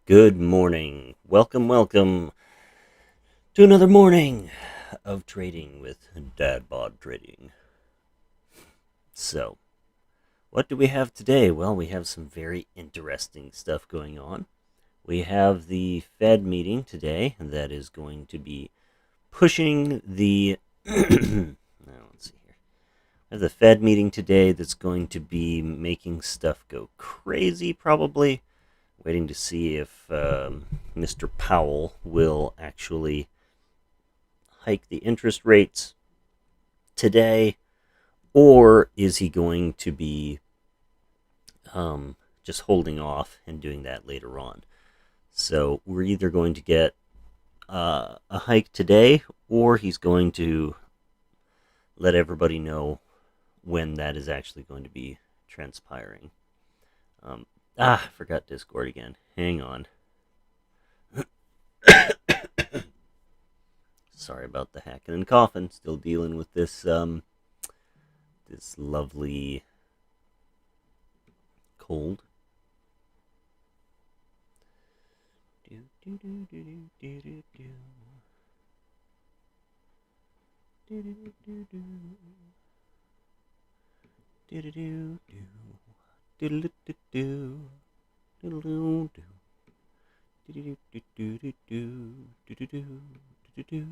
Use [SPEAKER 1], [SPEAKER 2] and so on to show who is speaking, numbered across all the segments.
[SPEAKER 1] Good morning. Welcome to another morning of trading with Dadbod Trading. So, what do we have today? Well, we have some very interesting stuff going on. We have the Fed meeting today that is going to be pushing the. Now, let's see here. We have the Fed meeting today that's going to be making stuff go crazy, probably. Waiting to see if Mr. Powell will actually hike the interest rates today, or is he going to be just holding off and doing that later on? So we're either going to get a hike today, or he's going to let everybody know when that is actually going to be transpiring. I forgot Discord again. Hang on. Sorry about the hacking and coughing. Still dealing with this lovely cold. Do, do, do, do, do, do, do. Do, do, do, do. Do, do, do, do. Do, do, do, do. Do, do, do, do. Do, do, do, do, do, do. Do, do, do, do, do.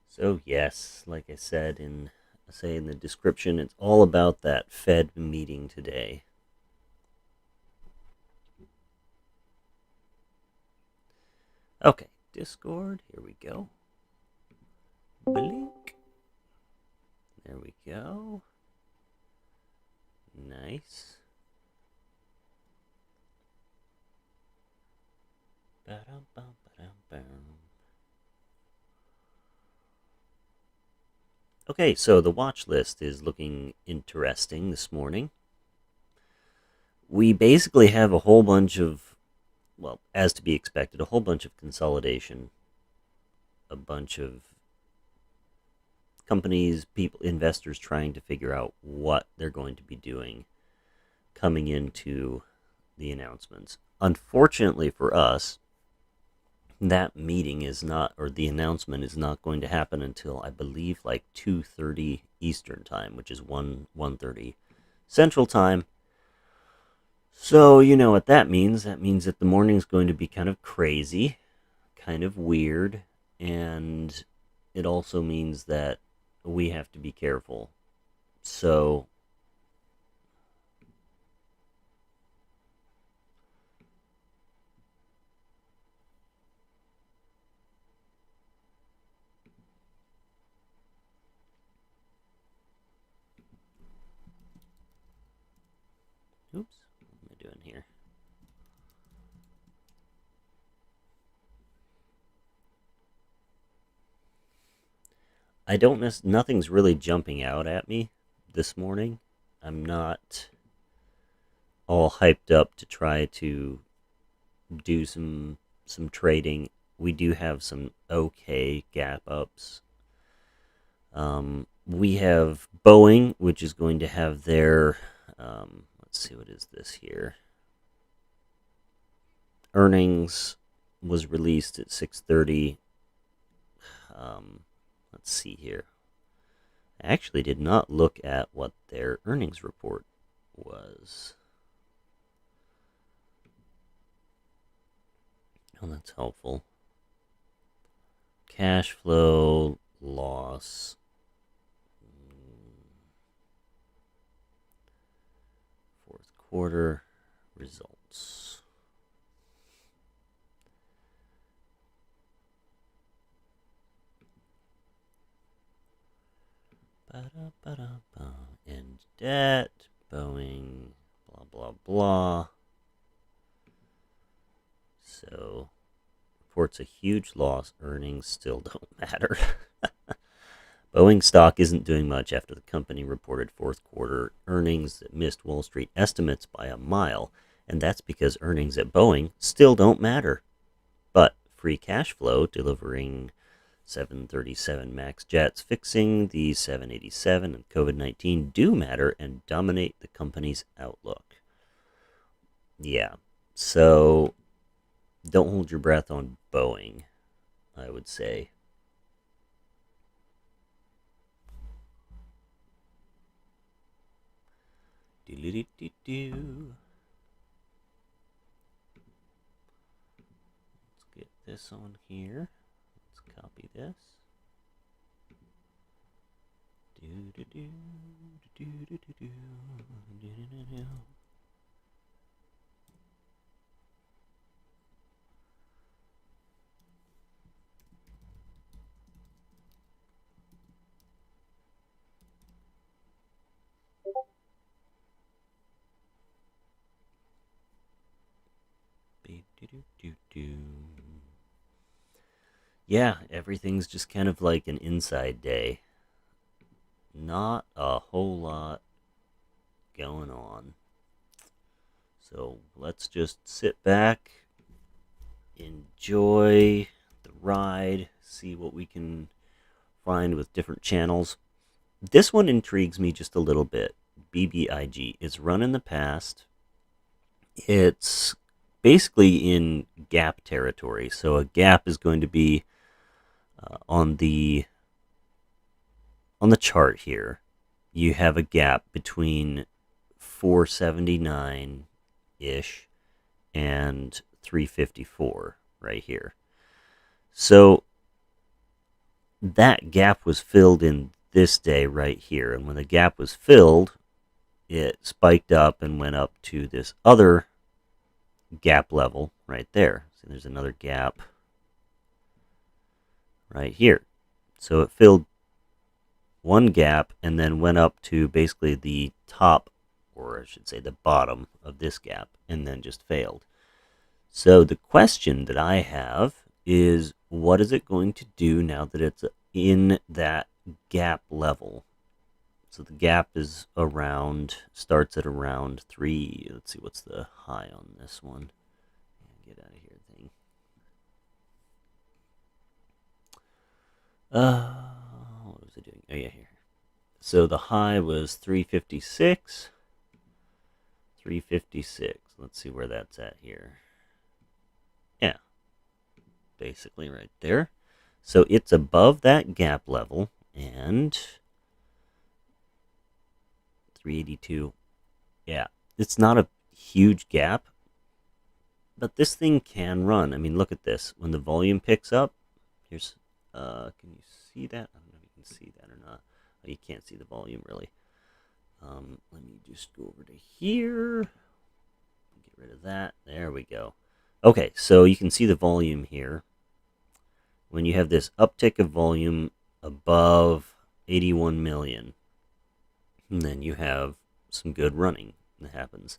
[SPEAKER 1] So yes, like I said in the description, it's all about that Fed meeting today. Okay, Discord, here we go. Blink. There we go. Nice. Okay, so the watch list is looking interesting this morning. We basically have a whole bunch of, well, as to be expected, a whole bunch of consolidation, a bunch of companies, people, investors trying to figure out what they're going to be doing coming into the announcements. Unfortunately for us, that meeting is not, or the announcement is not going to happen until I believe like 2:30 Eastern time, which is 1:30 Central time. So you know what that means. That means that the morning's going to be kind of crazy, kind of weird, and it also means that we have to be careful. So oops, what am I doing here? I don't nothing's really jumping out at me this morning. I'm not all hyped up to try to do some trading. We do have some okay gap ups. We have Boeing, which is going to have their let's see, what is this here? Earnings was released at 6:30. Let's see here. I actually did not look at what their earnings report was. Oh, that's helpful. Cash flow loss. Fourth quarter results. Ba-da-ba-da-ba. End debt. Boeing. Blah, blah, blah. So, reports a huge loss. Earnings still don't matter. Boeing stock isn't doing much after the company reported fourth quarter earnings that missed Wall Street estimates by a mile, and that's because earnings at Boeing still don't matter. But free cash flow, delivering 737 MAX jets fixing the 787 and COVID-19 do matter and dominate the company's outlook. Yeah, so don't hold your breath on Boeing, I would say. Do-do-do-do-do. Let's get this on here. Let's copy this. Yeah, everything's just kind of like an inside day. Not a whole lot going on. So let's just sit back, enjoy the ride, see what we can find with different channels. This one intrigues me just a little bit. BBIG. It's run in the past. It's basically in gap territory. So a gap is going to be on the chart here. You have a gap between 479-ish and 354 right here. So that gap was filled in this day right here. And when the gap was filled, it spiked up and went up to this other gap level right there. So there's another gap right here. So it filled one gap and then went up to basically the top, or I should say the bottom of this gap, and then just failed. So the question that I have is, what is it going to do now that it's in that gap level? So the gap is starts at around 3. Let's see, what's the high on this one? Get out of here, thing. What was it doing? Oh, yeah, here. So the high was 356. 356. Let's see where that's at here. Yeah. Basically right there. So it's above that gap level, and 382. Yeah, it's not a huge gap, but this thing can run. I mean, look at this. When the volume picks up, here's, can you see that? I don't know if you can see that or not. Oh, you can't see the volume really. Let me just go over to here. Get rid of that. There we go. Okay, so you can see the volume here. When you have this uptick of volume above 81 million, and then you have some good running that happens.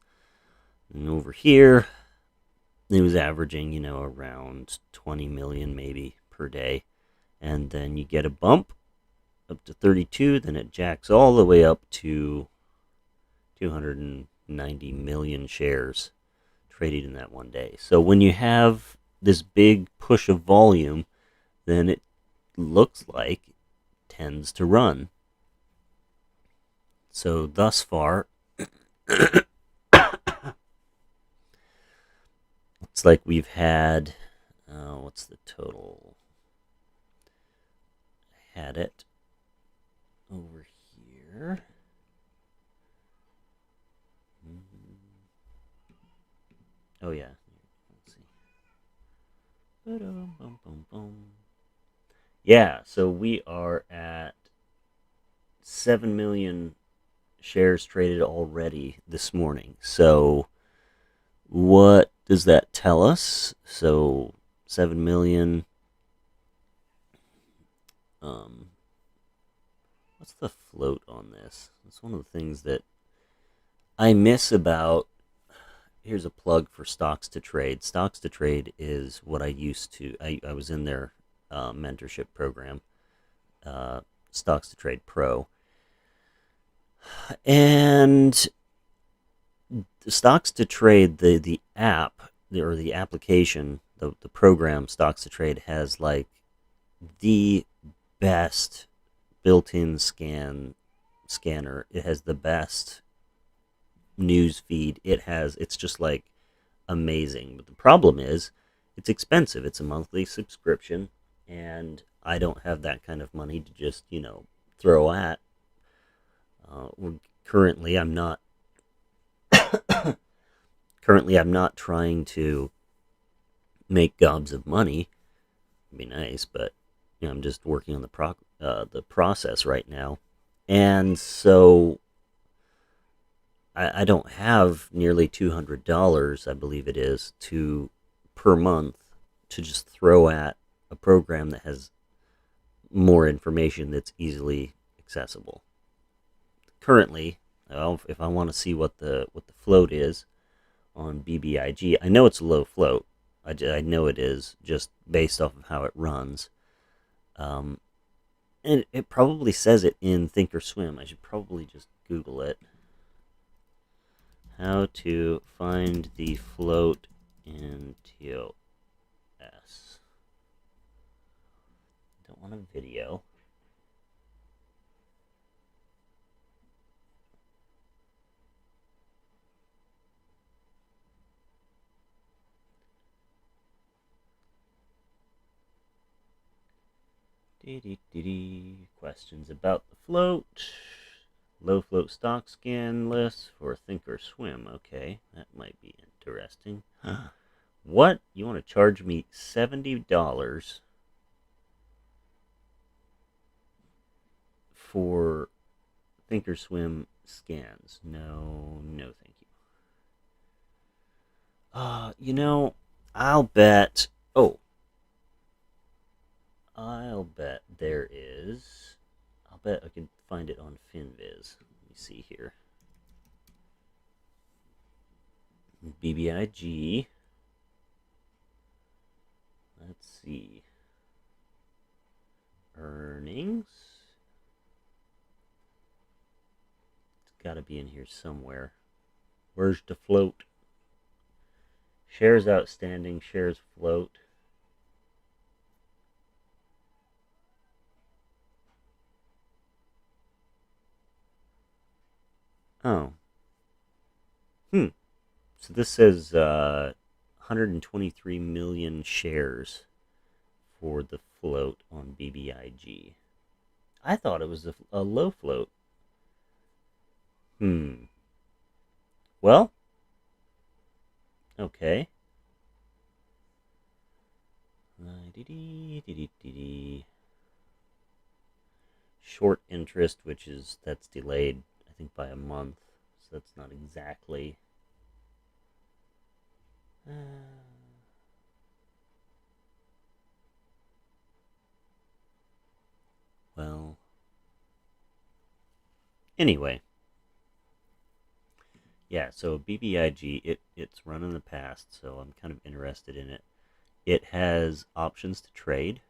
[SPEAKER 1] And over here, it was averaging, around 20 million maybe per day. And then you get a bump up to 32, then it jacks all the way up to 290 million shares traded in that one day. So when you have this big push of volume, then it looks like it tends to run. So thus far, it's like we've had, what's the total? I had it over here. Oh yeah, let's see. Yeah, so we are at 7 million shares traded already this morning. So what does that tell us? So 7 million. What's the float on this? It's one of the things that I miss about. Here's a plug for Stocks to Trade. Stocks to Trade is what I used to. I was in their mentorship program, Stocks to Trade Pro. And Stocks to Trade, the app, or the application, the program Stocks to Trade has like the best built-in scanner. It has the best news feed. It's just like amazing. But the problem is it's expensive. It's a monthly subscription, and I don't have that kind of money to just, throw at. Uh, currently, I'm not currently I'm not trying to make gobs of money. It'd be nice, but I'm just working on the process right now, and so I don't have nearly $200, I believe it is, to per month to just throw at a program that has more information that's easily accessible. Currently, if I want to see what the float is on BBIG, I know it's a low float. I know it is just based off of how it runs. Um, and it probably says it in Thinkorswim. I should probably just Google it. How to find the float in TOS. Don't want a video. Questions about the float. Low float stock scan list for Thinkorswim. Okay, that might be interesting. What? You want to charge me $70 for Thinkorswim scans? No, no, thank you. I'll bet. Oh, I'll bet there is. I'll bet I can find it on FinViz. Let me see here. BBIG. Let's see. Earnings. It's got to be in here somewhere. Where's the float? Shares outstanding, shares float. Oh. So this says 123 million shares for the float on BBIG. I thought it was a low float. Well, okay. Short interest, that's delayed, I think, by a month. So that's not exactly. Well. Anyway. Yeah, so BBIG, it's run in the past, so I'm kind of interested in it. It has options to trade.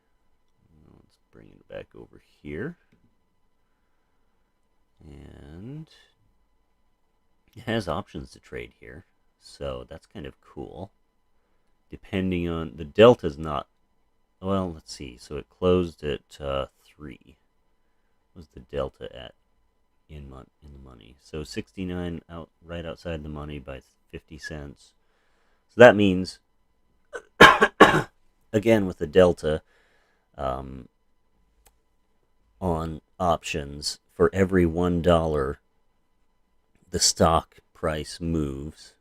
[SPEAKER 1] Let's bring it back over here. And it has options to trade here, so that's kind of cool. Depending on the delta's not. Well, let's see. So it closed at 3. What was the delta at in the money? So 69 right outside the money by 50 cents. So that means, again, with the delta on options, for every $1, the stock price moves.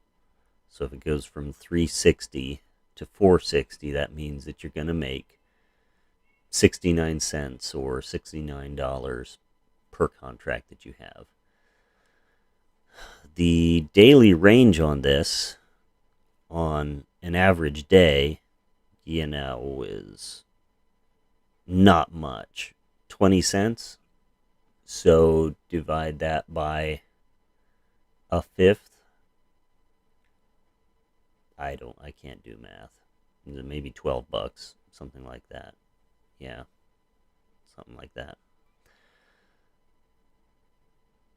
[SPEAKER 1] So if it goes from 360 to 460, that means that you're going to make 69 cents or $69 per contract that you have. The daily range on this, on an average day, is not much. 20 cents. So divide that by a fifth. I can't do math. Maybe $12, something like that. Yeah, something like that.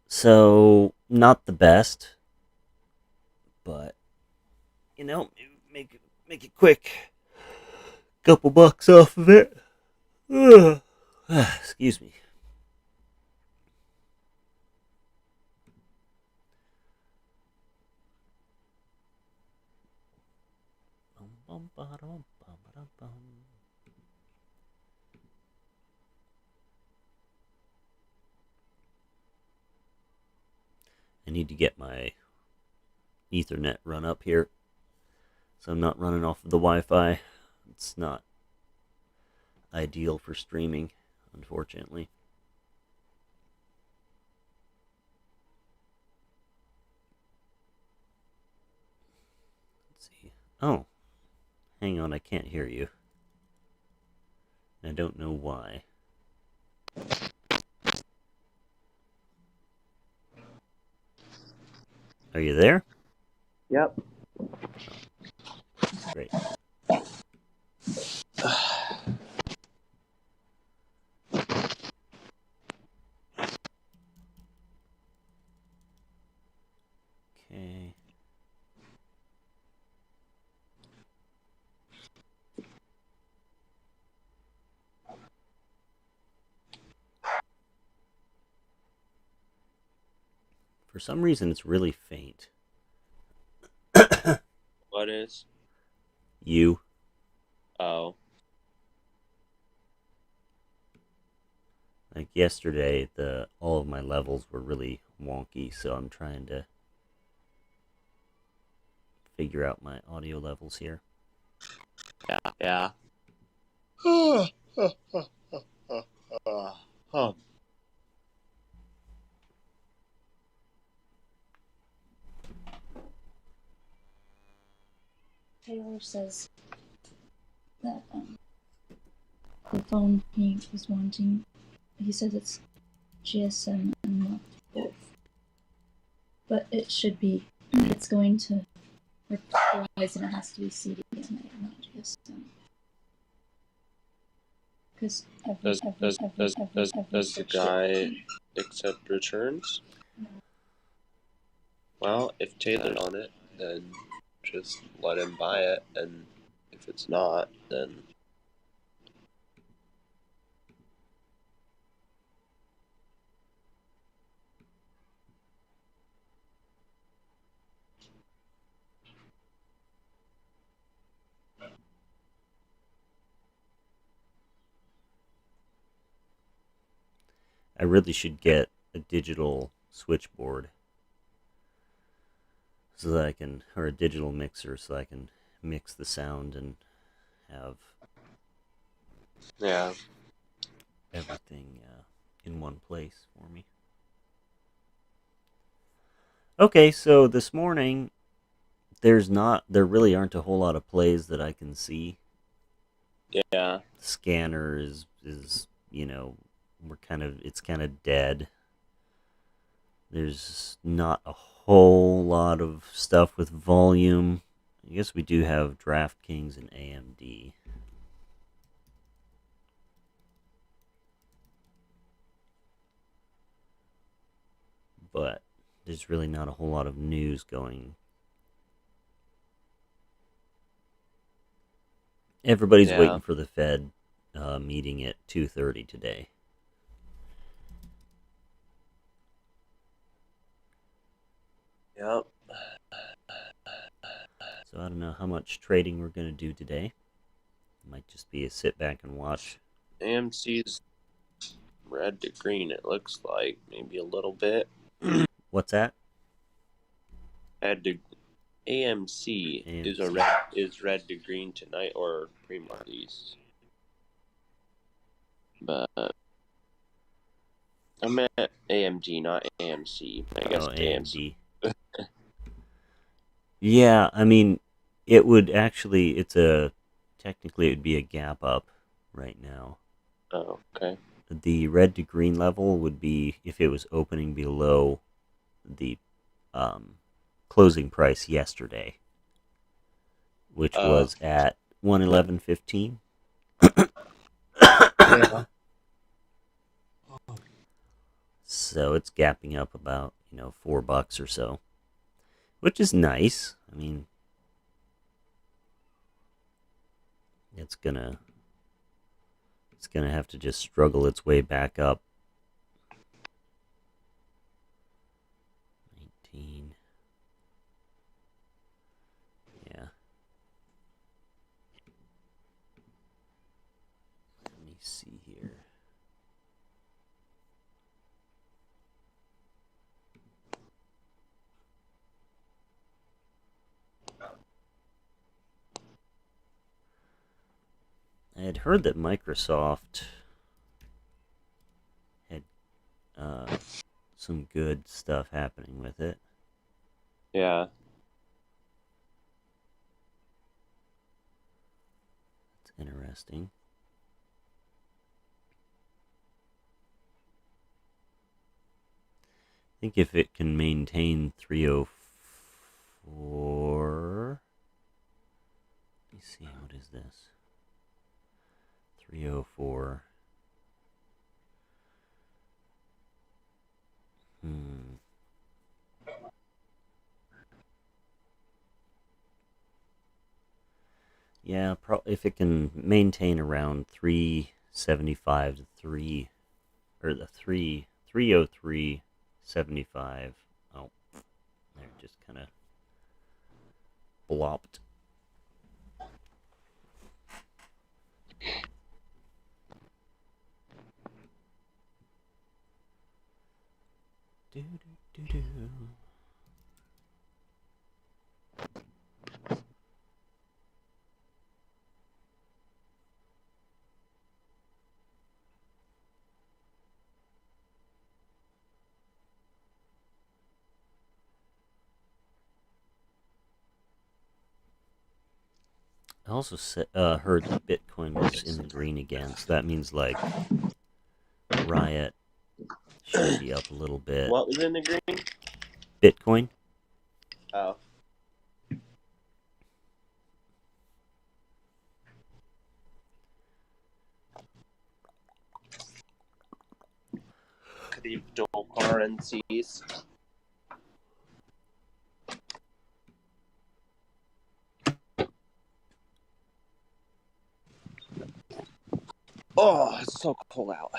[SPEAKER 1] So not the best, but make it quick. Couple bucks off of it. Excuse me. I need to get my Ethernet run up here, so I'm not running off of the Wi-Fi. It's not ideal for streaming, unfortunately. Let's see. Oh, hang on, I can't hear you. I don't know why. Are you there?
[SPEAKER 2] Yep.
[SPEAKER 1] Great. Okay. For some reason, it's really faint.
[SPEAKER 2] What is?
[SPEAKER 1] You.
[SPEAKER 2] Oh.
[SPEAKER 1] Like yesterday, all of my levels were really wonky, so I'm trying to figure out my audio levels here.
[SPEAKER 2] Yeah.
[SPEAKER 3] Taylor says that the phone he was wanting, he says it's GSM and not both. But it should be, it's going to Verizon, it has to be CDMA, not GSM. Because
[SPEAKER 2] Does the guy accept returns?
[SPEAKER 3] No.
[SPEAKER 2] Well, if Taylor's on it, then just let him buy it, and if it's not, then
[SPEAKER 1] I really should get a digital switchboard so that I can, or a digital mixer so I can mix the sound and have
[SPEAKER 2] yeah.
[SPEAKER 1] everything in one place for me. Okay, so this morning there really aren't a whole lot of plays that I can see.
[SPEAKER 2] Yeah.
[SPEAKER 1] The scanner is it's kind of dead. There's not a whole lot of stuff with volume. I guess we do have DraftKings and AMD. But there's really not a whole lot of news going. Everybody's waiting for the Fed meeting at 2:30 today.
[SPEAKER 2] Yep.
[SPEAKER 1] So I don't know how much trading we're going to do today. It might just be a sit back and watch.
[SPEAKER 2] AMC's red to green, it looks like. Maybe a little bit.
[SPEAKER 1] What's that?
[SPEAKER 2] AMC is red to green tonight, or pre-marlies. But I meant AMG, not AMC. I guess AMC.
[SPEAKER 1] Yeah, I mean, it would actually, technically it would be a gap up right now.
[SPEAKER 2] Oh, okay.
[SPEAKER 1] The red to green level would be if it was opening below the closing price yesterday, which was at 111.15.
[SPEAKER 2] Yeah.
[SPEAKER 1] So it's gapping up about $4 or so, which is nice. I mean, it's gonna It's going to have to just struggle its way back up. 19. Yeah. Let me see here. I had heard that Microsoft had some good stuff happening with it.
[SPEAKER 2] Yeah.
[SPEAKER 1] It's interesting. I think if it can maintain 304... Let me see, what is this? 304. Yeah, if it can maintain around 375 to 3, or the 303.75. Oh, there, just kind of blopped. Do do do do. I also heard that Bitcoin was in the green again, so that means like Riot should be up a little bit.
[SPEAKER 2] What was in the green?
[SPEAKER 1] Bitcoin?
[SPEAKER 2] Oh. Cryptocurrencies. Oh, it's so cold out.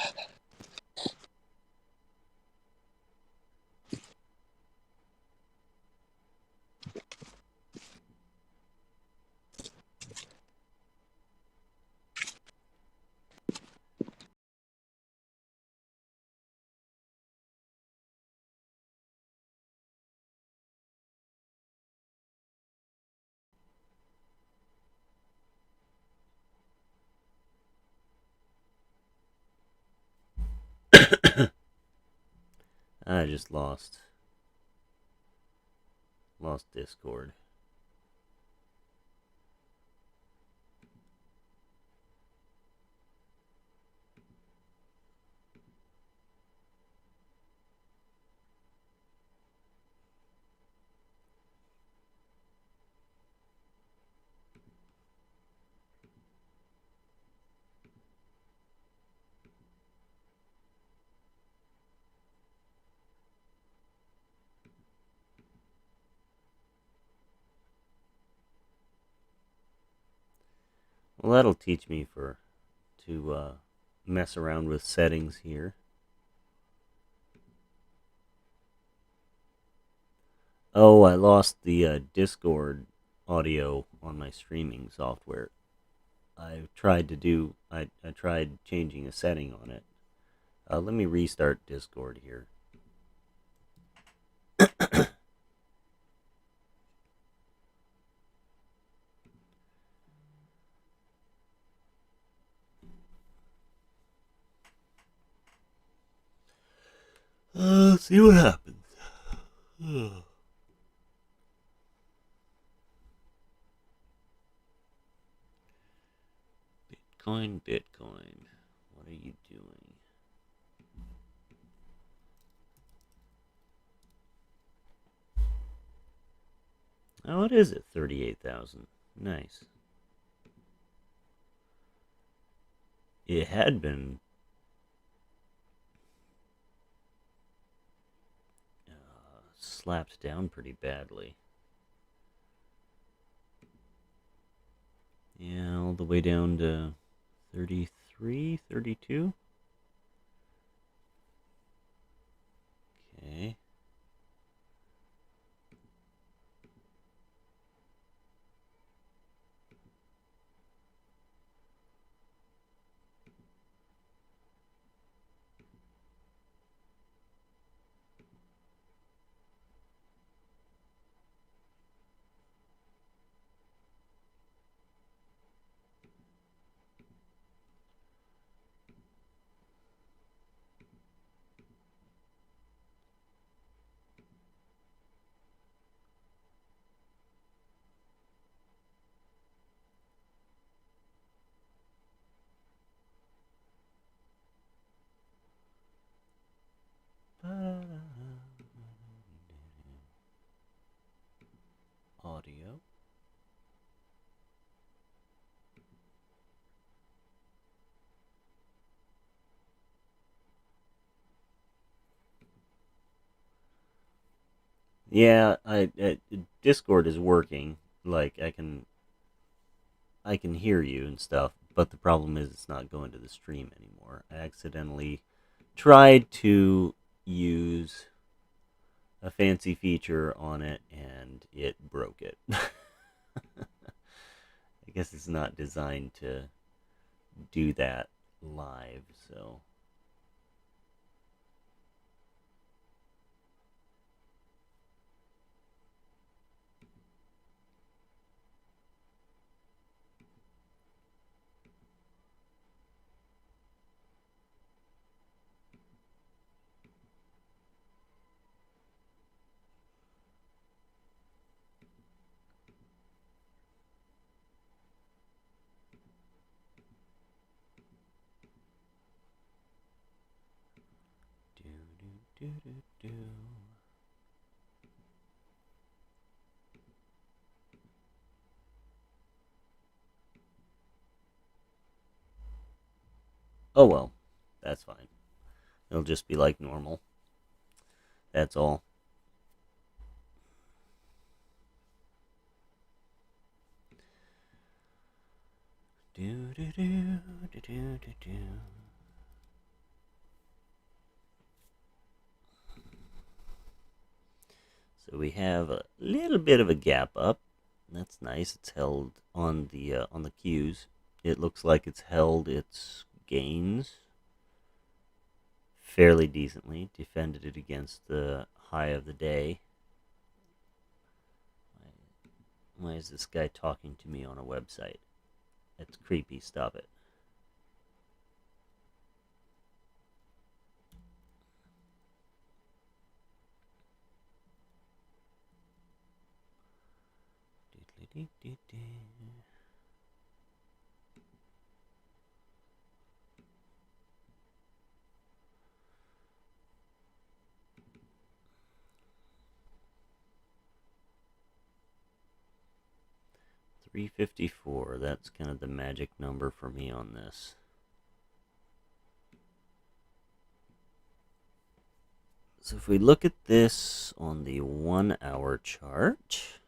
[SPEAKER 1] I just lost Discord. Well, that'll teach me to mess around with settings here. Oh, I lost the Discord audio on my streaming software. I tried changing a setting on it. Let me restart Discord here. See what happens. Bitcoin, what are you doing? Oh, it is at 38,000. Nice. It had been slapped down pretty badly. Yeah, all the way down to 33. 332. Okay. Audio. Yeah, Discord is working. Like I can hear you and stuff, but the problem is it's not going to the stream anymore. I accidentally tried to use a fancy feature on it and it broke it. I guess it's not designed to do that live, so do do do do do. Oh well, that's fine. It'll just be like normal. That's all. Do do do do do do do. So we have a little bit of a gap up. That's nice. It's held on the cues. It looks like it's held its gains fairly decently. Defended it against the high of the day. Why is this guy talking to me on a website? That's creepy. Stop it. Doodly-dee-dee-dee. 354. That's kind of the magic number for me on this. So if we look at this on the 1 hour chart,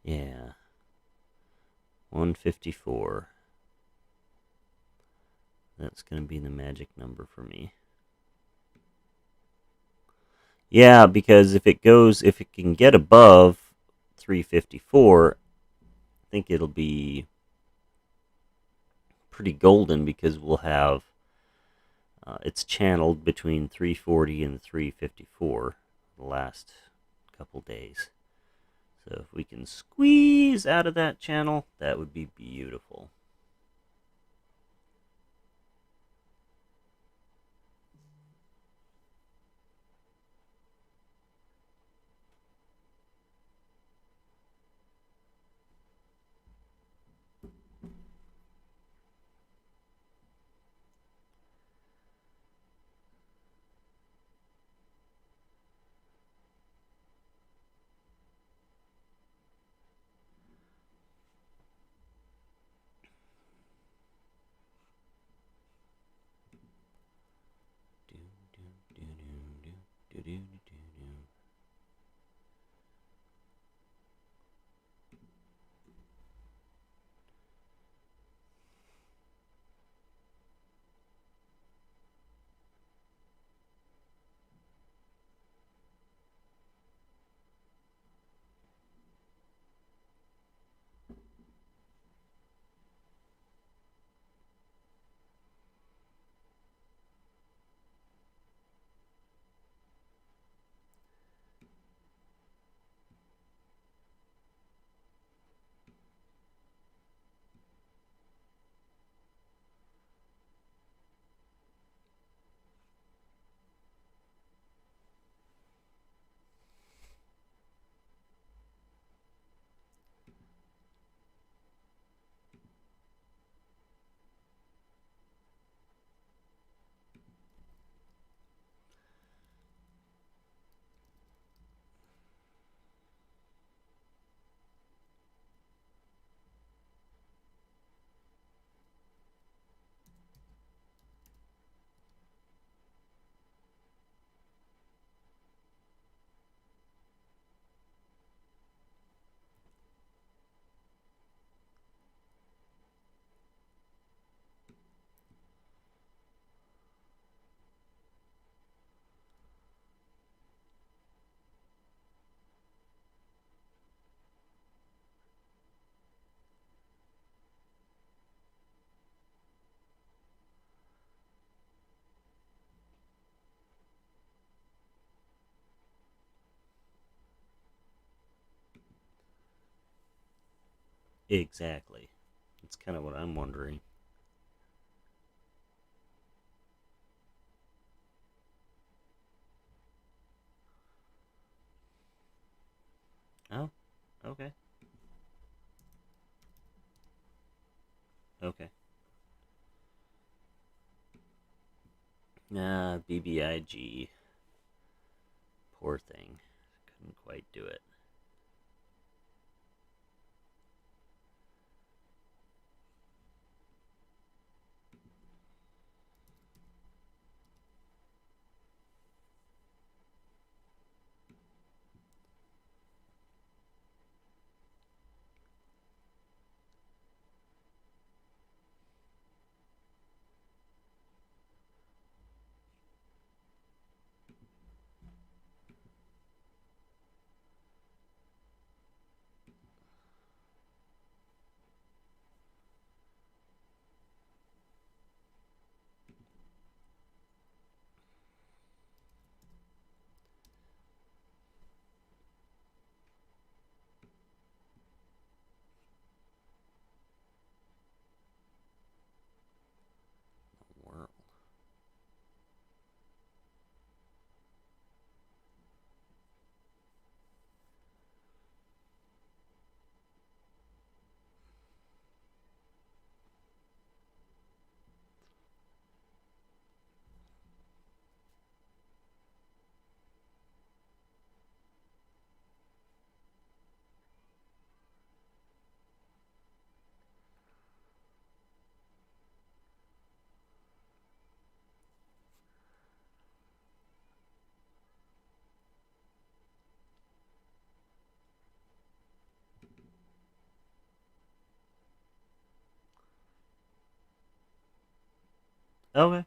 [SPEAKER 1] yeah, 154. That's going to be the magic number for me. Yeah, because if it can get above 354, I think it'll be pretty golden because we'll have it's channeled between 340 and 354 the last couple days. So if we can squeeze out of that channel, that would be beautiful. Exactly. That's kind of what I'm wondering. Oh, okay. Okay. BBIG. Poor thing. Couldn't quite do it. World. Okay.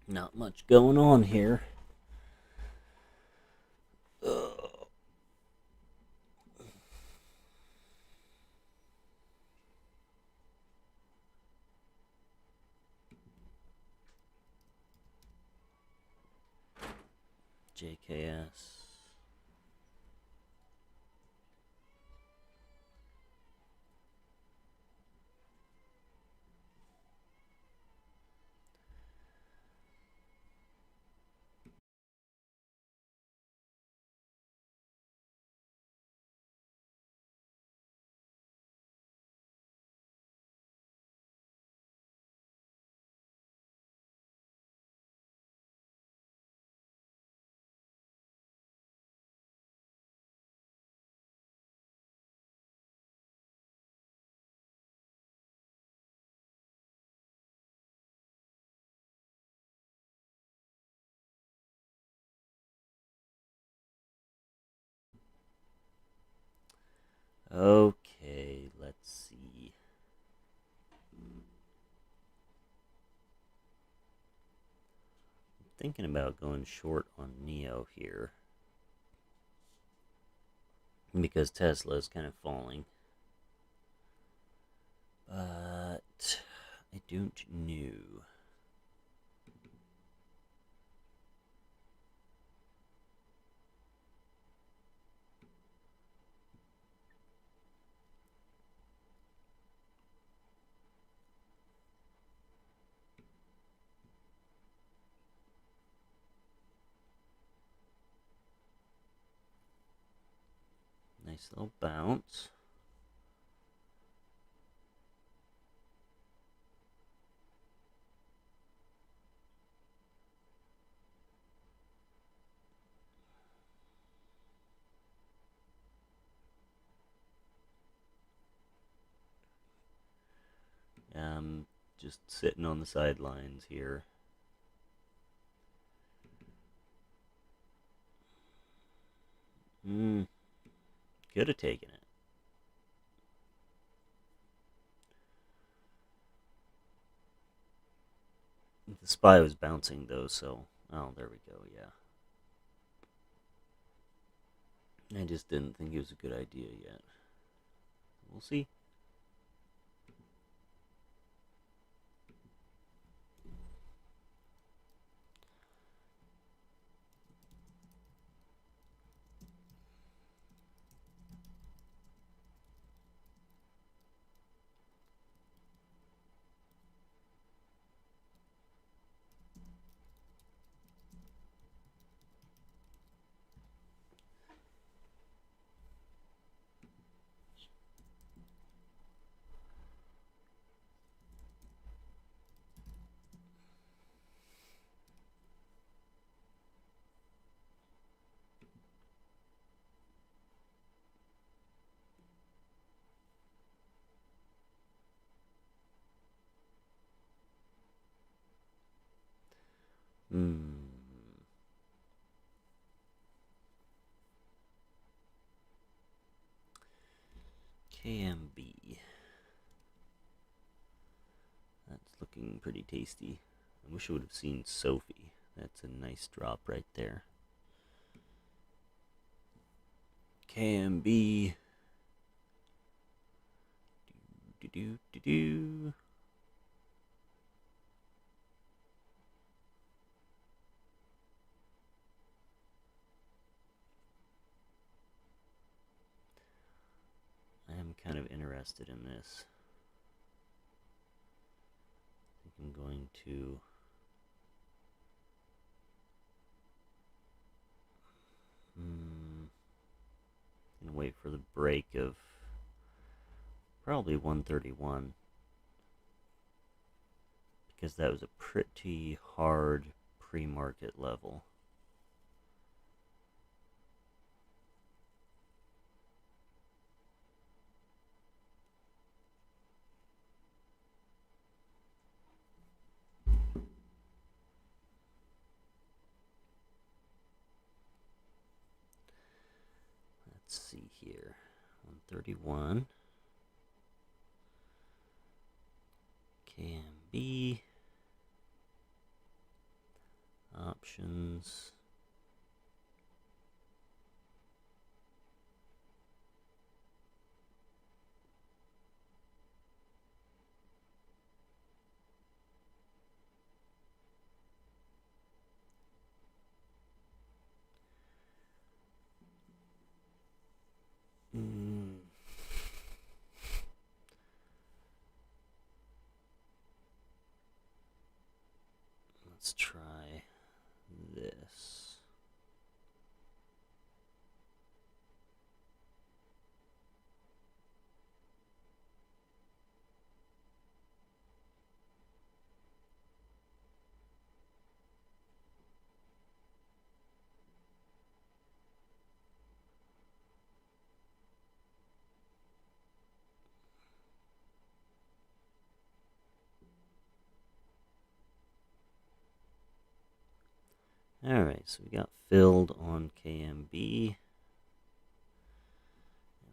[SPEAKER 1] Not much going on here. Ugh. JKS. Okay, let's see. I'm thinking about going short on Neo here because Tesla is kind of falling. But I don't know. Nice little bounce. Just sitting on the sidelines here. Could have taken it. The SPY was bouncing though, so... Oh, there we go, yeah. I just didn't think it was a good idea yet. We'll see. Hmm. KMB. That's looking pretty tasty. I wish I would have seen Sophie. That's a nice drop right there. KMB. Do do do do. I am kind of interested in this. I think I'm going to... gonna wait for the break of probably 131, because that was a pretty hard pre-market level. Let's see here. 131. KMB. Options. Let's try this. Alright, so we got filled on KMB.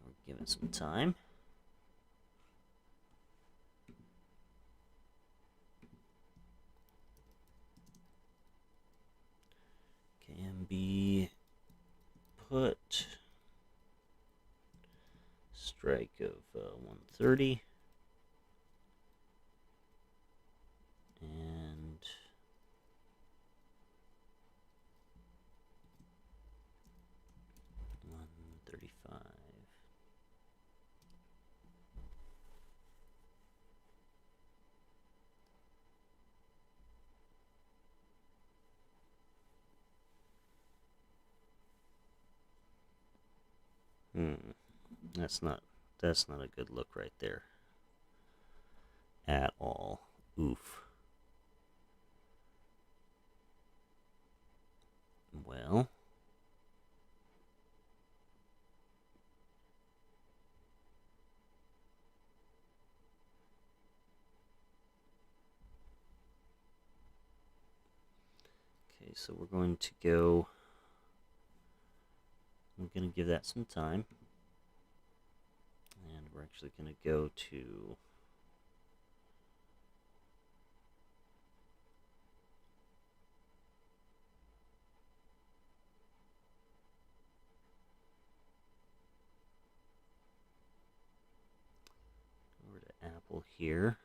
[SPEAKER 1] We'll give it some time. KMB put strike of 130 and 135. That's not a good look right there. At all. Oof. Well. Okay, so we're going to go I'm going to give that some time. And we're actually going to go to... over to Apple here.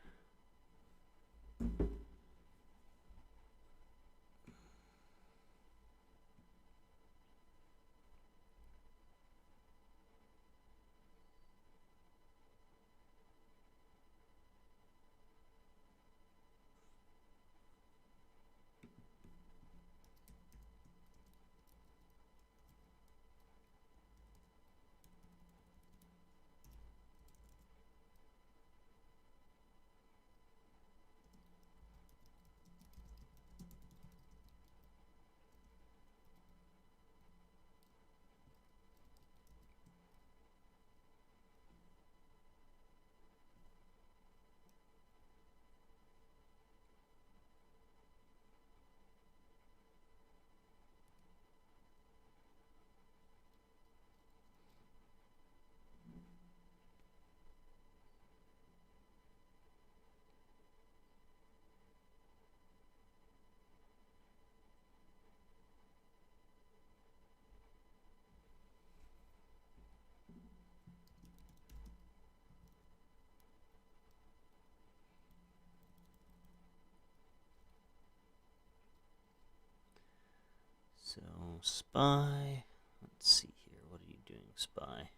[SPEAKER 1] So, Spy. Let's see here. What are you doing, Spy?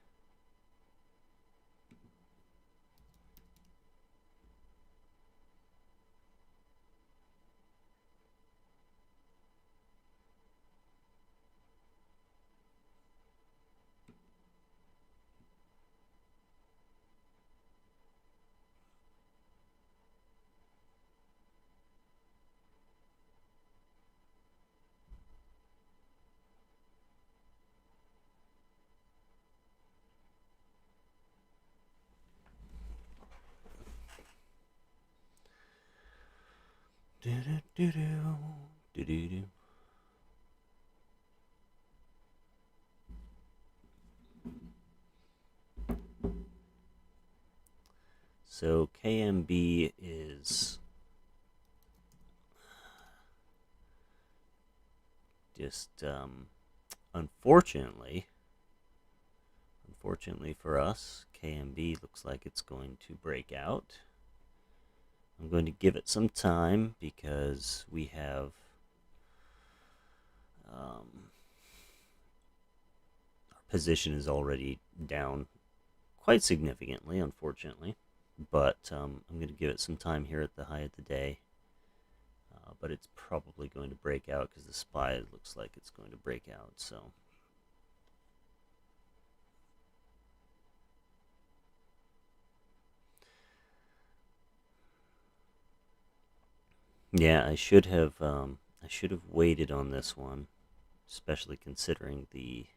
[SPEAKER 1] Do-do-do-do. Do-do-do. So KMB is just unfortunately for us, KMB looks like it's going to break out. I'm going to give it some time because we have our position is already down quite significantly, unfortunately. But I'm going to give it some time here at the high of the day. But it's probably going to break out because the SPY looks like it's going to break out. So. Yeah, I should have waited on this one, especially considering the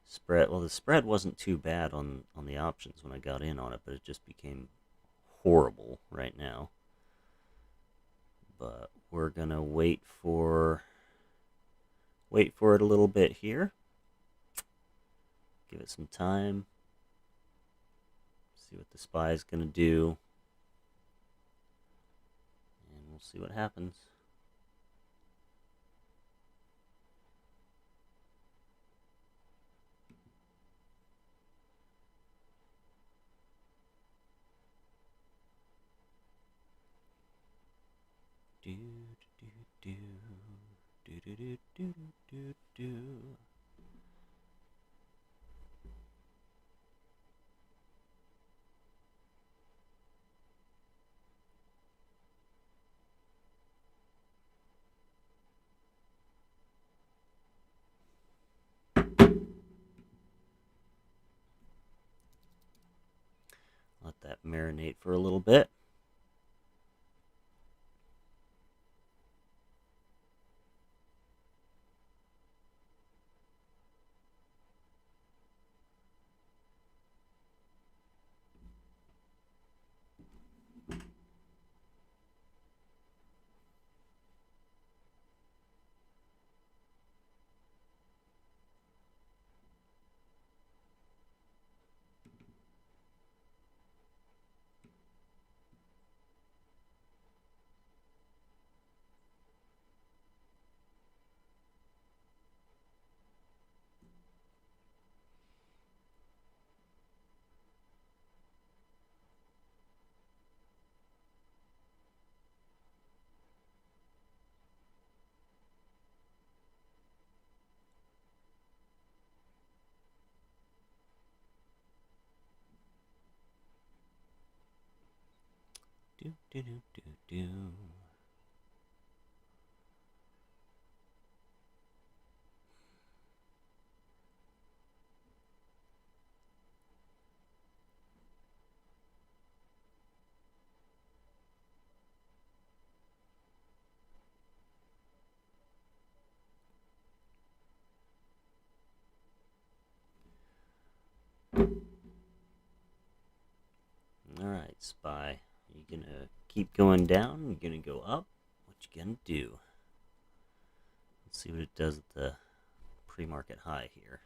[SPEAKER 1] spread. Well, the spread wasn't too bad on the options when I got in on it, but it just became horrible right now. But we're gonna wait for it a little bit here. Give it some time. See what the SPY is gonna do. And we'll see what happens. Do do do do do do do do do. Let that marinate for a little bit. Do, do, do, do, do. Alright, Spy. You gonna keep going down? You gonna go up? What you gonna do? Let's see what it does at the pre-market high here.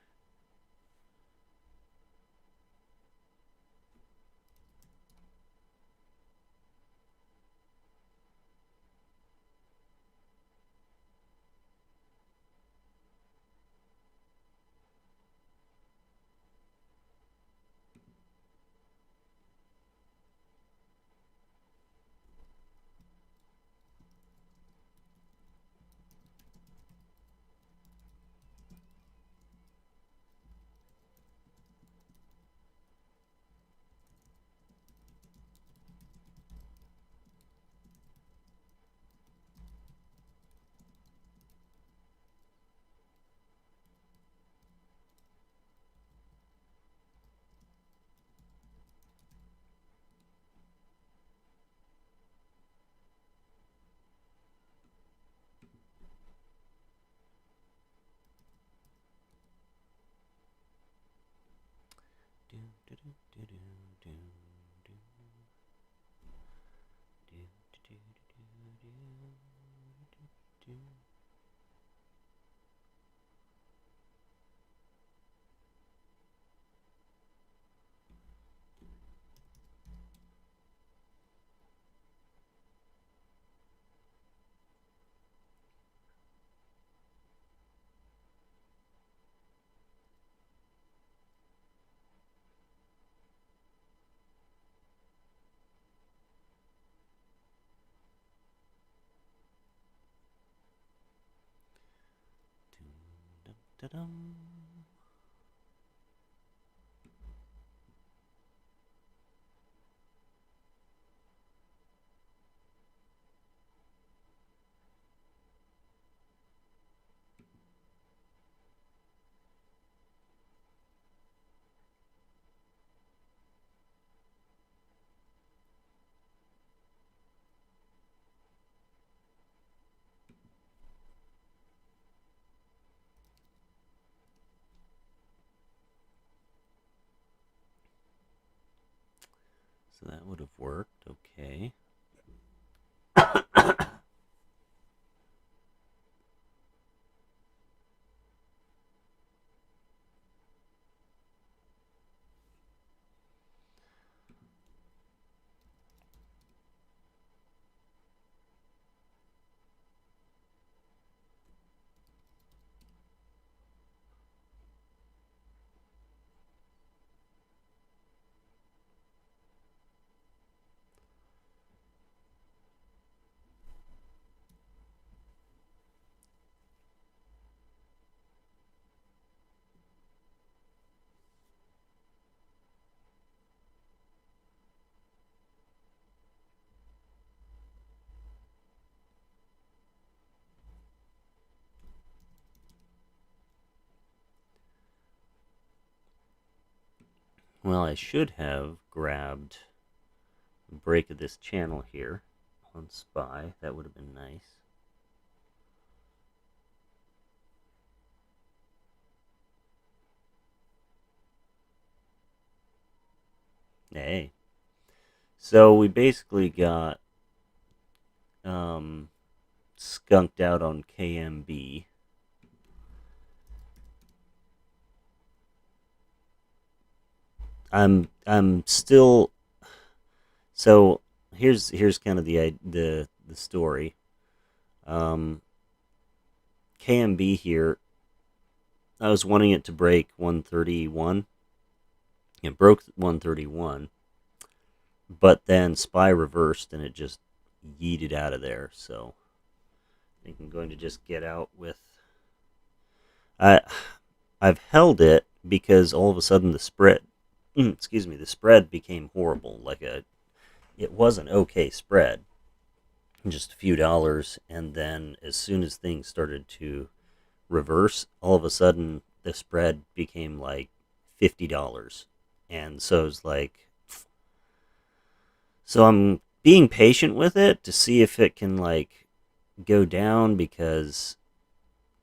[SPEAKER 1] Do, do, do, do, do, do, do. Do, do, do, do, do, do, do. Da-dum. So that would have worked, okay. Well, I should have grabbed a break of this channel here on Spy. That would have been nice. Hey. So we basically got skunked out on KMB. I'm still. So here's kind of the story. KMB here. I was wanting it to break 131. It broke 131, but then Spy reversed and it just yeeted out of there. So I think I'm going to just get out with. I've held it because all of a sudden the spread, the spread became horrible. Like it was an okay spread, just a few dollars, and then as soon as things started to reverse, all of a sudden the spread became like $50. And so it's like, so I'm being patient with it to see if it can like go down because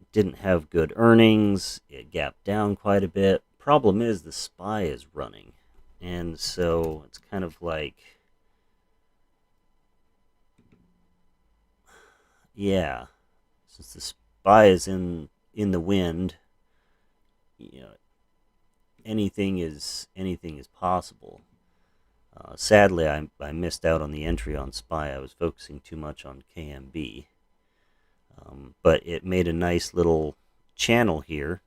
[SPEAKER 1] it didn't have good earnings. It gapped down quite a bit. Problem is the SPY is running. And so it's kind of like, yeah, since the SPY is in the wind, you know, anything is possible. Sadly, I missed out on the entry on SPY. I was focusing too much on KMB, but it made a nice little channel here,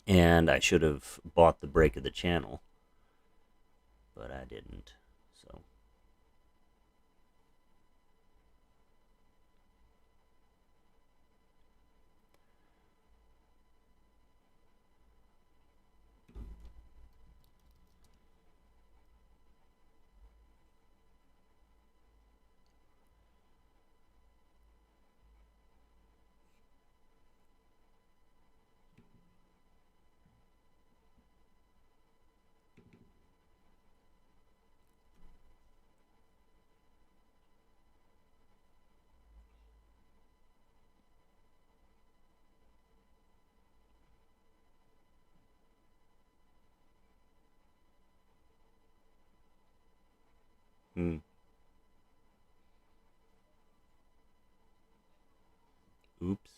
[SPEAKER 1] and I should have bought the break of the channel, but I didn't. So hmm. Oops.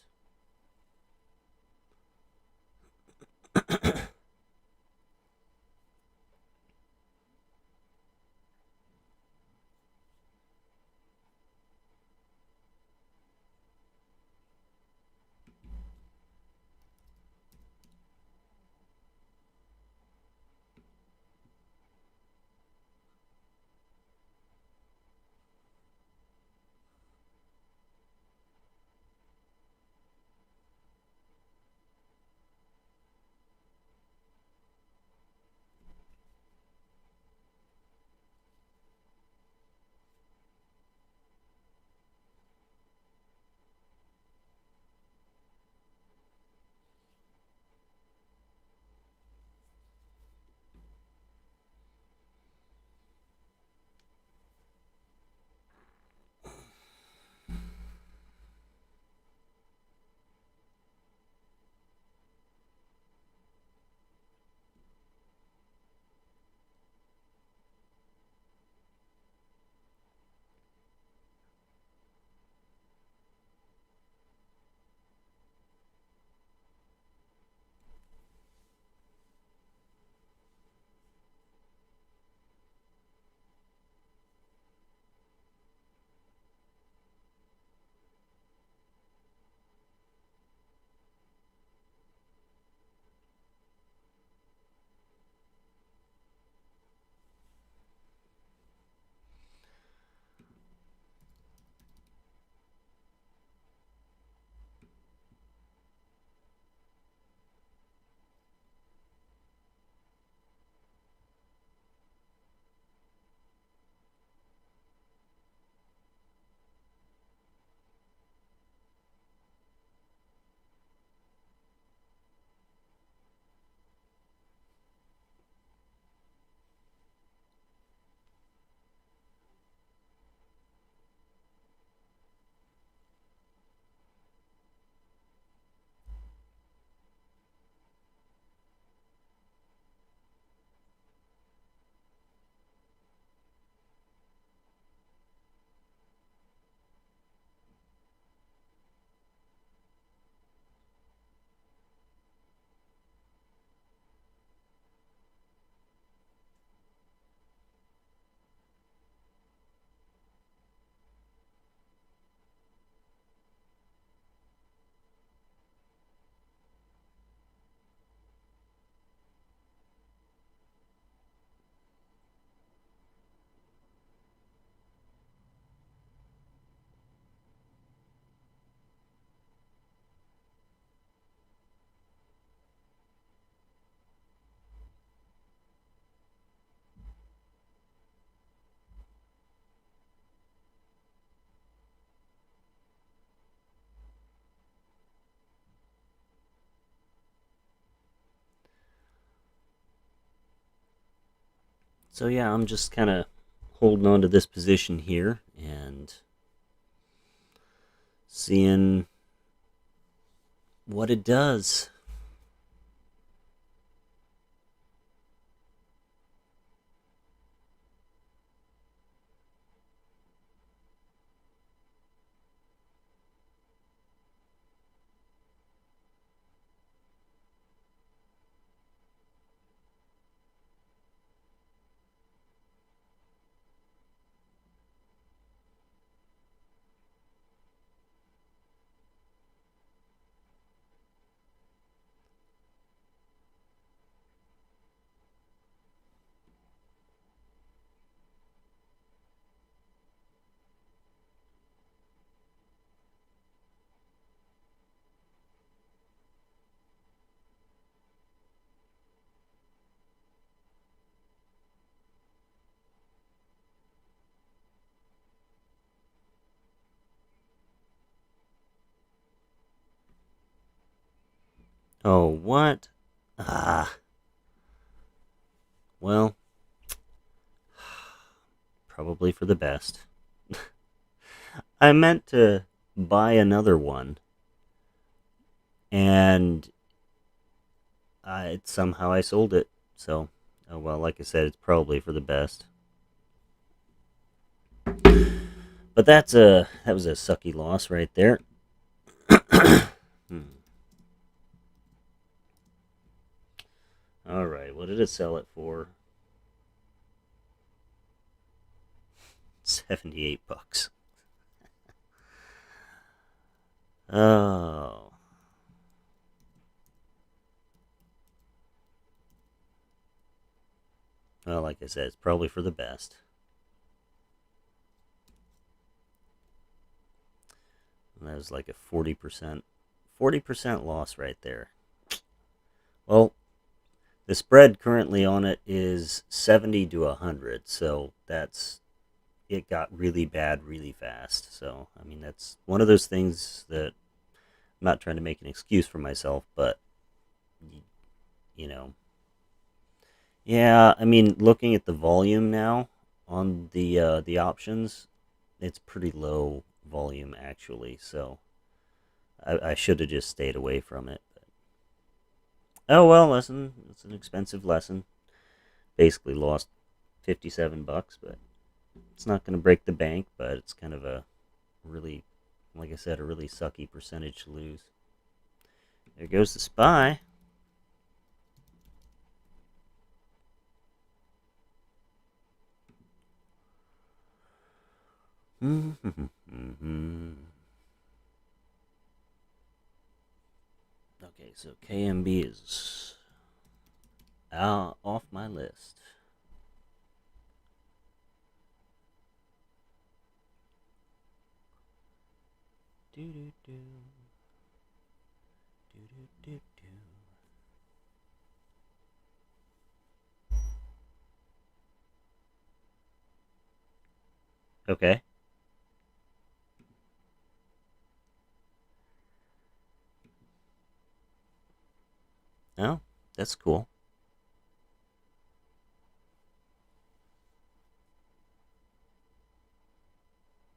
[SPEAKER 1] So yeah, I'm just kind of holding on to this position here and seeing what it does. Oh, what? Ah, well, probably for the best. I meant to buy another one, and somehow I sold it. So, oh well, like I said, it's probably for the best. But that was a sucky loss right there. Hmm. All right, what did it sell it for? $78. Oh. Well, like I said, it's probably for the best. And that was like a 40% loss right there. Well, the spread currently on it is 70 to 100, so it got really bad really fast. So, I mean, that's one of those things that I'm not trying to make an excuse for myself, but you know, yeah, I mean, looking at the volume now on the options, it's pretty low volume actually. So I should have just stayed away from it. But, oh well, lesson. It's an expensive lesson. Basically lost $57, but it's not going to break the bank. But it's kind of a really, like I said, a really sucky percentage to lose. There goes the spy. Okay, so KMB is out off my list. Do do do do do do do. Okay. Oh, that's cool.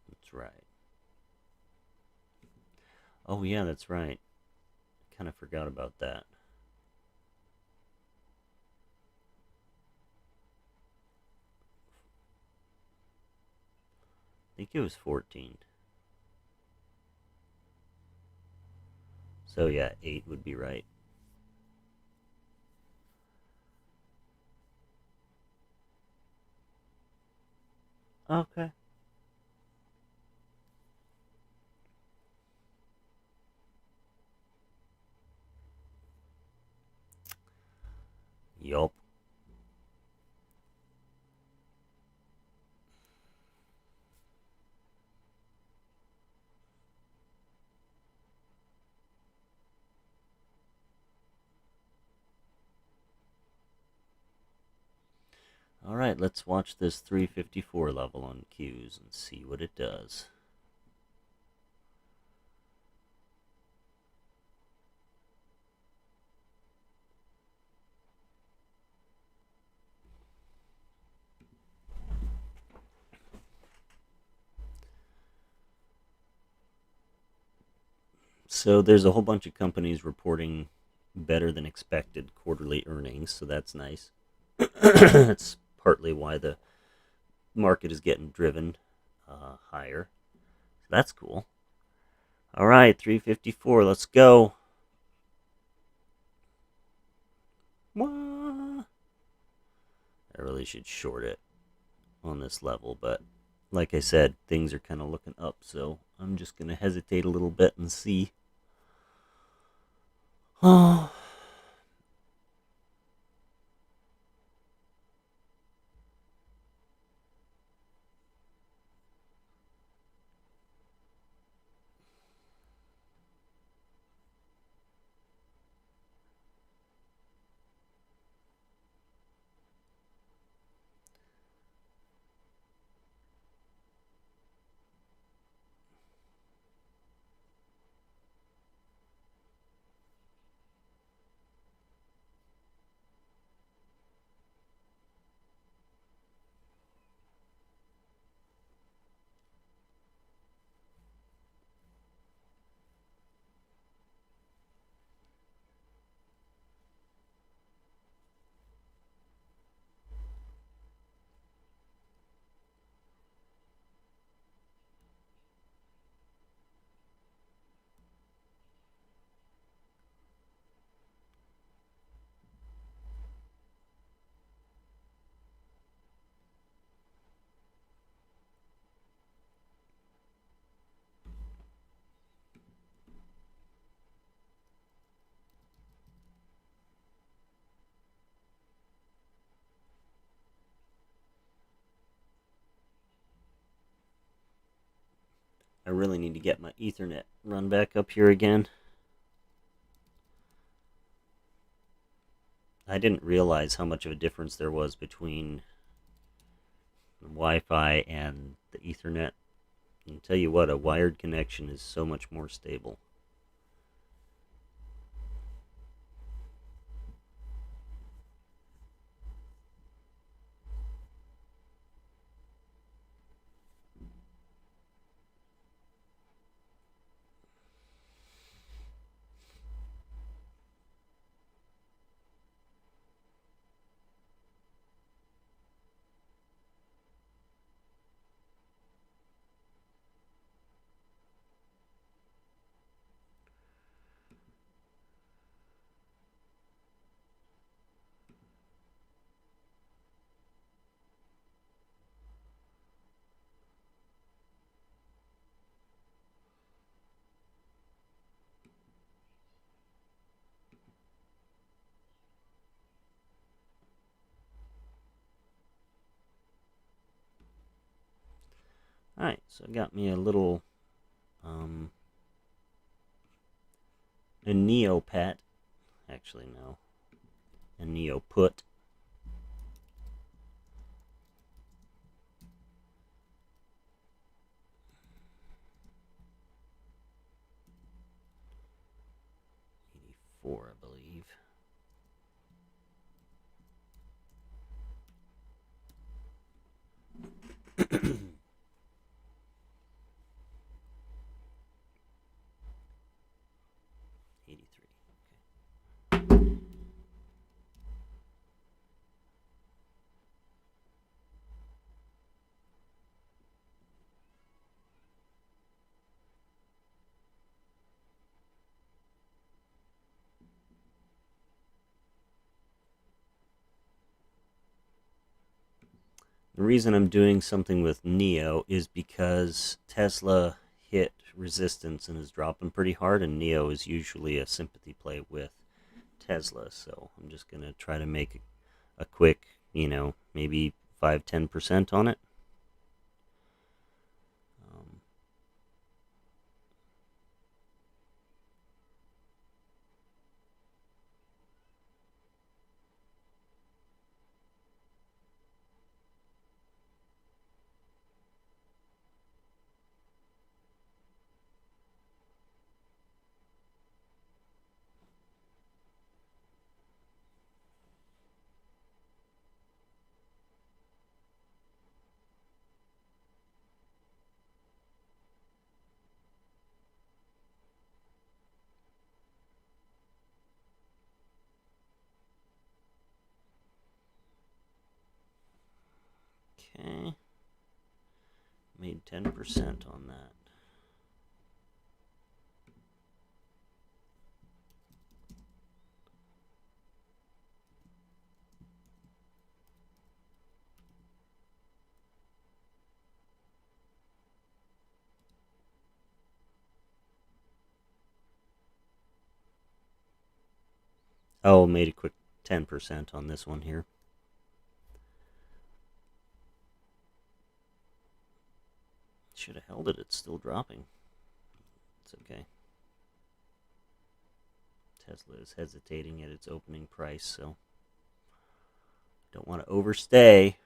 [SPEAKER 1] That's right. Oh yeah, that's right. Kind of forgot about that. I think it was 14. So yeah, 8 would be right. Okay. Yup. Alright, let's watch this 354 level on Q's and see what it does. So there's a whole bunch of companies reporting better than expected quarterly earnings, so that's nice. That's partly why the market is getting driven higher. So that's cool. All right, 354. Let's go. What? I really should short it on this level, but like I said, things are kind of looking up, so I'm just going to hesitate a little bit and see. Oh. I really need to get my Ethernet run back up here again. I didn't realize how much of a difference there was between the Wi-Fi and the Ethernet. I'll tell you what, a wired connection is so much more stable. Alright, so I got me a little a Neopet. Actually, no. A Neoput. '84, I believe. '83. The reason I'm doing something with Neo is because Tesla hit resistance and is dropping pretty hard, and Neo is usually a sympathy play with Tesla. So I'm just going to try to make a quick, maybe 5-10% on it. Okay. Made 10% on that. Oh, made a quick 10% on this one here. Should have held it. It's still dropping. It's okay. Tesla is hesitating at its opening price, so don't want to overstay.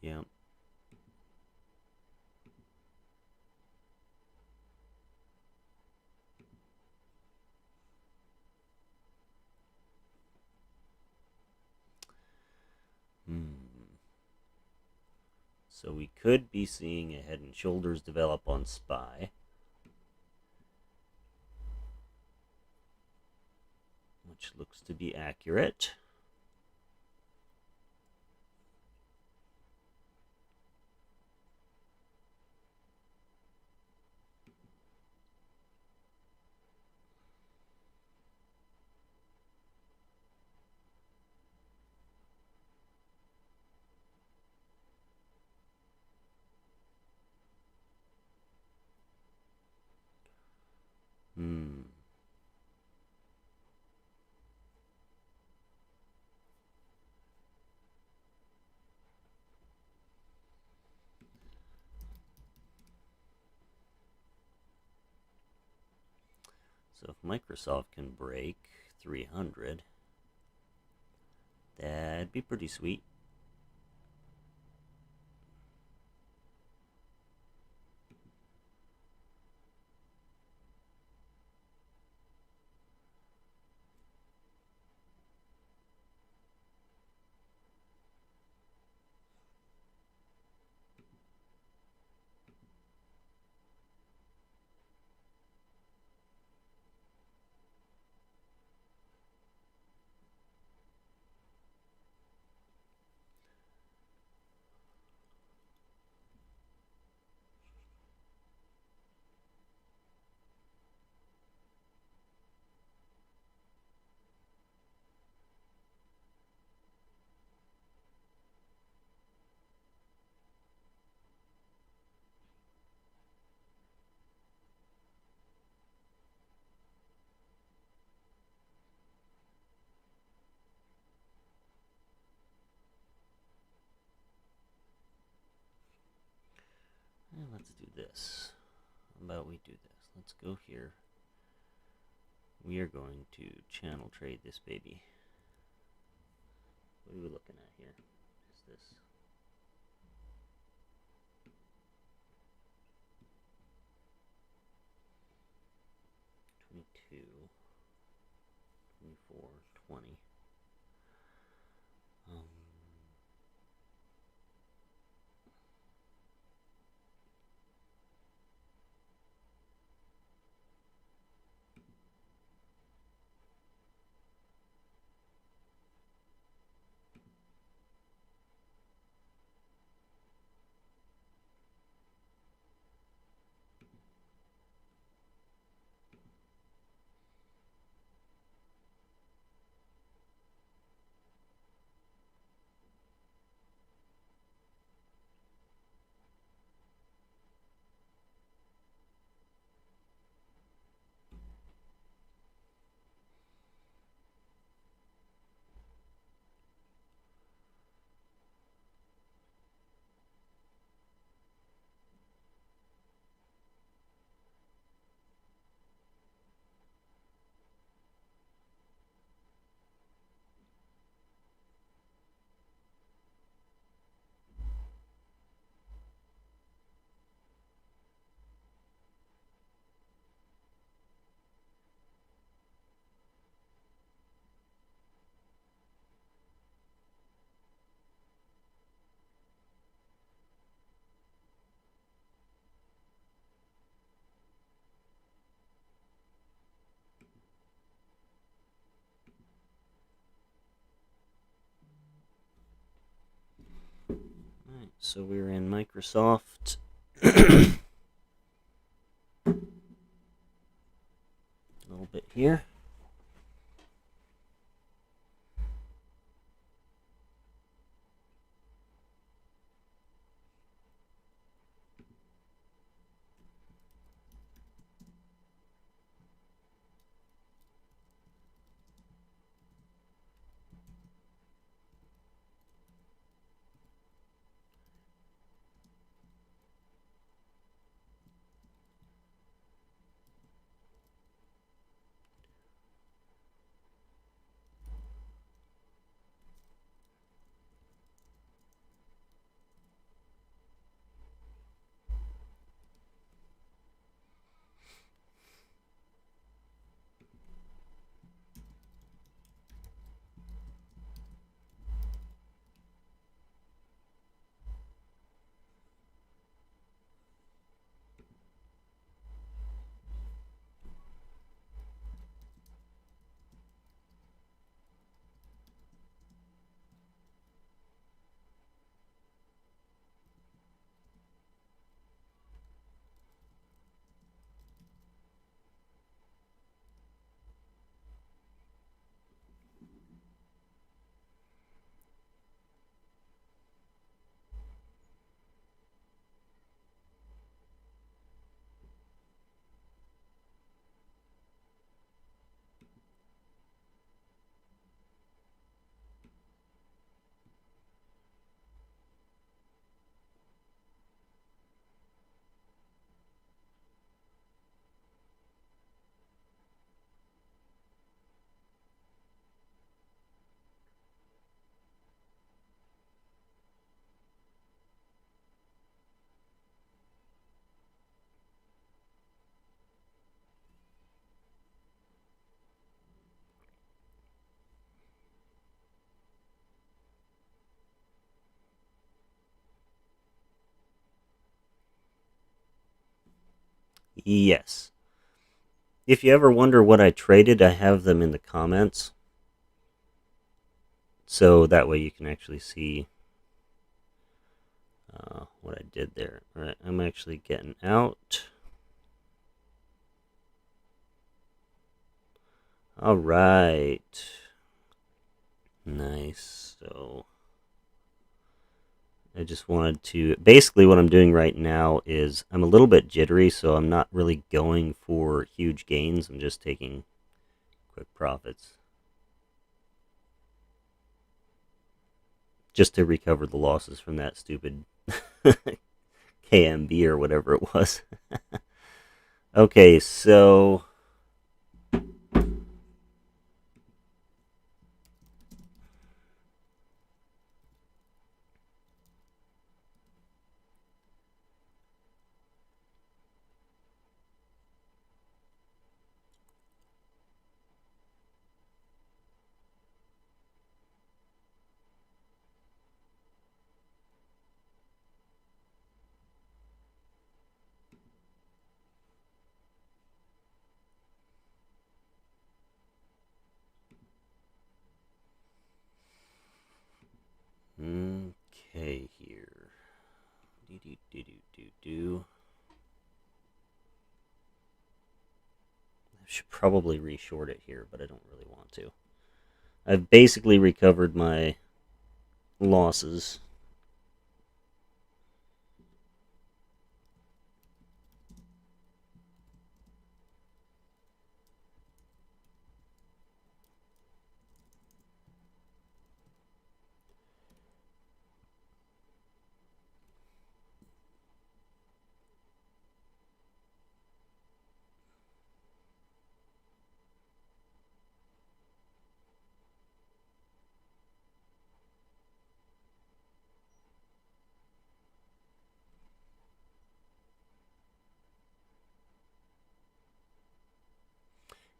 [SPEAKER 1] Yep. So we could be seeing a Head and Shoulders develop on SPY, which looks to be accurate. So if Microsoft can break 300, that'd be pretty sweet. Let's do this. How about we do this? Let's go here. We are going to channel trade this baby. What are we looking at here? Is this? $22, $24, $20. So we're in Microsoft. A little bit here. Yes. If you ever wonder what I traded, I have them in the comments. So that way you can actually see what I did there. Alright, I'm actually getting out. Alright. Nice. So I just wanted to... Basically what I'm doing right now is I'm a little bit jittery, so I'm not really going for huge gains. I'm just taking quick profits. Just to recover the losses from that stupid KMB or whatever it was. Okay, so... Okay, here. I should probably reshort it here, but I don't really want to. I've basically recovered my losses.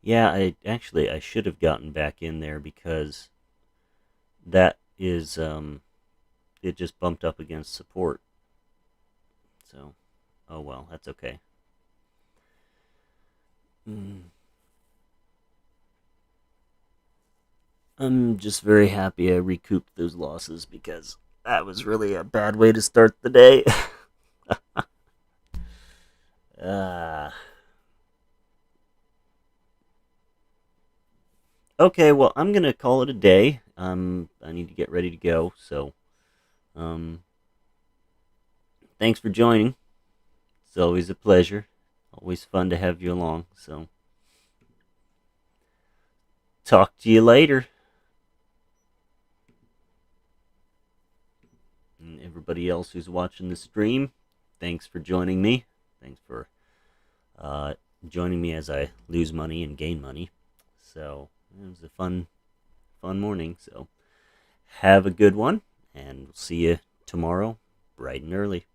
[SPEAKER 1] Yeah, I should have gotten back in there because that is it just bumped up against support. So, oh well, that's okay. I'm just very happy I recouped those losses because That was really a bad way to start the day. uh, okay, well, I'm gonna call it a day. I need to get ready to go. So, um, thanks for joining. It's always a pleasure. Always fun to have you along. So, talk to you later. And everybody else who's watching the stream, thanks for joining me. Thanks for uh, joining me as I lose money and gain money. So it was a fun morning. So have a good one, and we'll see you tomorrow, bright and early.